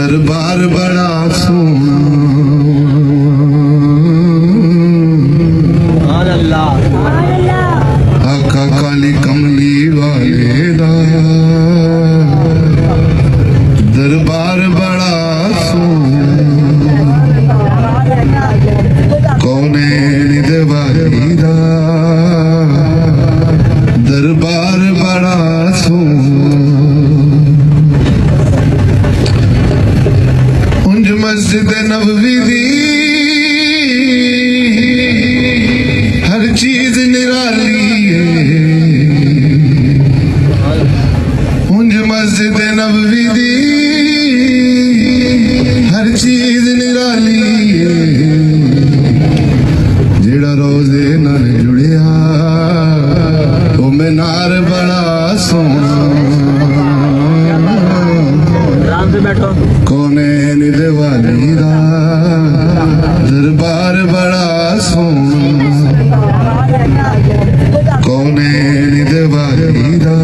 दरबार बड़ा सोना आका काली कमली वाले दा दरबार बड़ा सोना कौने निदवारी दा दरबार बड़ा उंज मस्जिद नबवी दी हर चीज निराली है उंज मस्जिद नबवी दी हर चीज निराली है जेड़ा रोजे नाल जुड़िया ओ मीनार बड़ा सोना कोने निदवाली दा दरबार बड़ा सोना कोने निदवाली दा